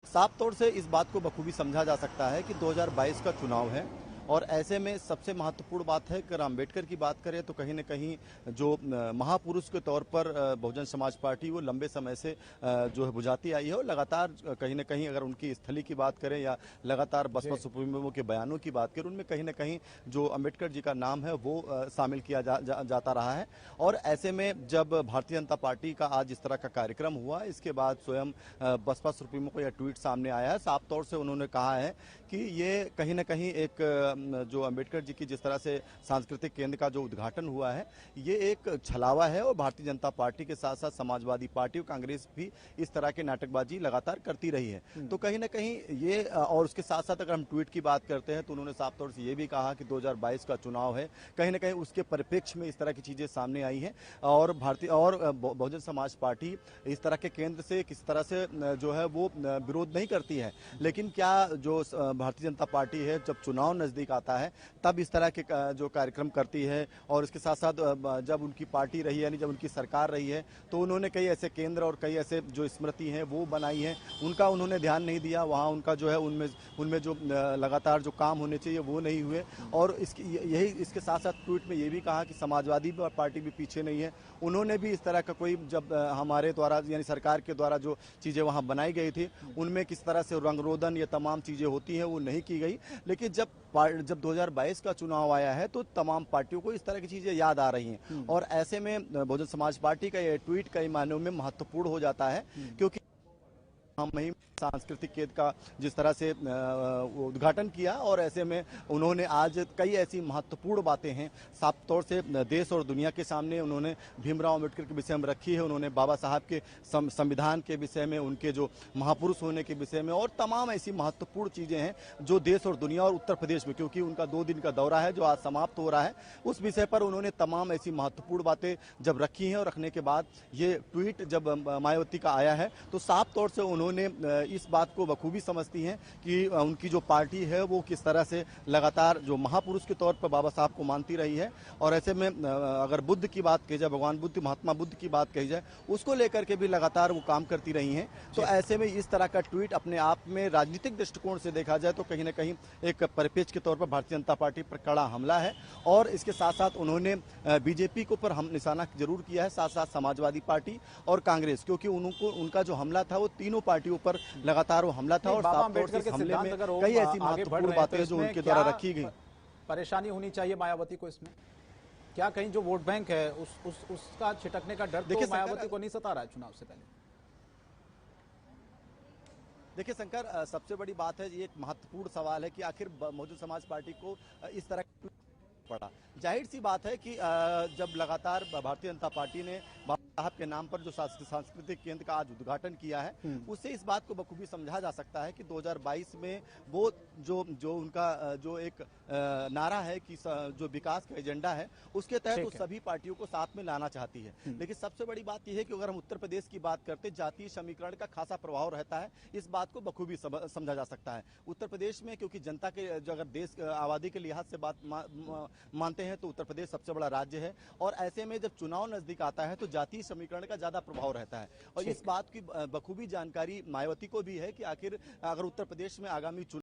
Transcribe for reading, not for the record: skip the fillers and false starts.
साफ तौर से इस बात को बखूबी समझा जा सकता है कि 2022 का चुनाव है और ऐसे में सबसे महत्वपूर्ण बात है कि अगर अम्बेडकर की बात करें तो कहीं न कहीं जो महापुरुष के तौर पर बहुजन समाज पार्टी वो लंबे समय से जो है बुझाती आई है और लगातार कहीं न कहीं अगर उनकी स्थली की बात करें या लगातार बसपा सुप्रीमो के बयानों की बात करें उनमें कहीं न कहीं जो अम्बेडकर जी का नाम है वो शामिल किया जाता रहा है। और ऐसे में जब भारतीय जनता पार्टी का आज इस तरह का कार्यक्रम हुआ इसके बाद स्वयं बसपा सुप्रीमो को यह ट्वीट सामने आया है। साफ तौर से उन्होंने कहा है कि ये कहीं न कहीं एक जो अम्बेडकर जी की जिस तरह से सांस्कृतिक केंद्र का जो उद्घाटन हुआ है ये एक छलावा है और भारतीय जनता पार्टी के साथ साथ समाजवादी पार्टी और कांग्रेस भी इस तरह की नाटकबाजी लगातार करती रही है। तो कहीं ना कहीं ये और उसके साथ साथ अगर हम ट्वीट की बात करते हैं तो उन्होंने साफ तौर से ये भी कहा कि 2022 का चुनाव है, कहीं ना कहीं उसके परिप्रेक्ष्य में इस तरह की चीजें सामने आई हैं और भारतीय और बहुजन समाज पार्टी इस तरह के केंद्र से किस तरह से जो है वो विरोध नहीं करती है। लेकिन क्या जो भारतीय जनता पार्टी है जब चुनाव नजदीक आता है तब इस तरह के जो कार्यक्रम करती है और इसके साथ साथ जब उनकी पार्टी रही यानी जब उनकी सरकार रही है तो उन्होंने कई ऐसे केंद्र और कई ऐसे जो स्मृति हैं वो बनाई हैं, उनका उन्होंने ध्यान नहीं दिया। वहाँ उनका जो है उनमें जो लगातार जो काम होने चाहिए वो नहीं हुए। और यही इसके साथ साथ ट्वीट में ये भी कहा कि समाजवादी पार्टी भी पीछे नहीं है, उन्होंने भी इस तरह का कोई जब हमारे द्वारा यानी सरकार के द्वारा जो चीज़ें वहाँ बनाई गई थी उनमें किस तरह से रंगरोधन ये तमाम चीज़ें होती हैं वो नहीं की गई। लेकिन जब 2022 का चुनाव आया है तो तमाम पार्टियों को इस तरह की चीजें याद आ रही हैं और ऐसे में बहुजन समाज पार्टी का यह ट्वीट कई मायनों में महत्वपूर्ण हो जाता है क्योंकि हम ही सांस्कृतिक केंद्र का जिस तरह से उद्घाटन किया और ऐसे में उन्होंने आज कई ऐसी महत्वपूर्ण बातें हैं साफ तौर से देश और दुनिया के सामने उन्होंने भीमराव अम्बेडकर के विषय में रखी है। उन्होंने बाबा साहब के संविधान के विषय में, उनके जो महापुरुष होने के विषय में और तमाम ऐसी महत्वपूर्ण चीजें हैं जो देश और दुनिया और उत्तर प्रदेश में, क्योंकि उनका 2 दिन का दौरा है जो आज समाप्त हो रहा है, उस विषय पर उन्होंने तमाम ऐसी महत्वपूर्ण बातें जब रखी हैं और रखने के बाद ये ट्वीट जब मायावती का आया है तो साफ तौर से उन्होंने इस बात को बखूबी समझती हैं कि उनकी जो पार्टी है वो किस तरह से लगातार जो महापुरुष के तौर पर बाबा साहब को मानती रही है। और ऐसे में अगर बुद्ध की बात कही जाए, भगवान बुद्ध, महात्मा बुद्ध की बात कही जाए, उसको लेकर के भी लगातार वो काम करती रही हैं। तो ऐसे में इस तरह का ट्वीट अपने आप में राजनीतिक दृष्टिकोण से देखा जाए तो कहीं ना कहीं एक परिपेक्ष के तौर पर भारतीय जनता पार्टी पर कड़ा हमला है। और इसके साथ साथ उन्होंने बीजेपी के ऊपर हम निशाना जरूर किया है, साथ साथ समाजवादी पार्टी और कांग्रेस, क्योंकि उनका जो हमला था वो तीनों पार्टियों पर लगातार वो हमला था और साफ तौर से इस हमले में कई ऐसी महत्वपूर्ण बातें जो उनके द्वारा रखी गई। परेशानी होनी चाहिए मायावती को इसमें? क्या कहीं जो वोट बैंक है उसका छिटकने का डर तो मायावती को नहीं सता रहा है चुनाव से पहले? देखिए शंकर, सबसे बड़ी बात है, ये एक महत्वपूर्ण सवाल है कि आखिर बहुजन समाज पार्टी को इस तरह पड़ा। जाहिर सी बात है कि जब लगातार भारतीय जनता पार्टी ने बाबा साहब के नाम पर जो सांस्कृतिक केंद्र का आज उद्घाटन किया है उससे इस बात को बखूबी समझा जा सकता है कि 2022 में वो जो उनका जो एक नारा है कि जो विकास का एजेंडा है उसके तहत वो सभी पार्टियों को साथ में लाना चाहती है। लेकिन सबसे बड़ी बात यह है कि अगर हम उत्तर प्रदेश की बात करते, जातीय समीकरण का खासा प्रभाव रहता है, इस बात को बखूबी समझा जा सकता है। उत्तर प्रदेश में क्योंकि जनता के अगर देश आबादी के लिहाज से बात मानते हैं तो उत्तर प्रदेश सबसे बड़ा राज्य है और ऐसे में जब चुनाव नजदीक आता है तो जातीय समीकरण का ज्यादा प्रभाव रहता है। और इस बात की बखूबी जानकारी मायावती को भी है कि आखिर अगर उत्तर प्रदेश में आगामी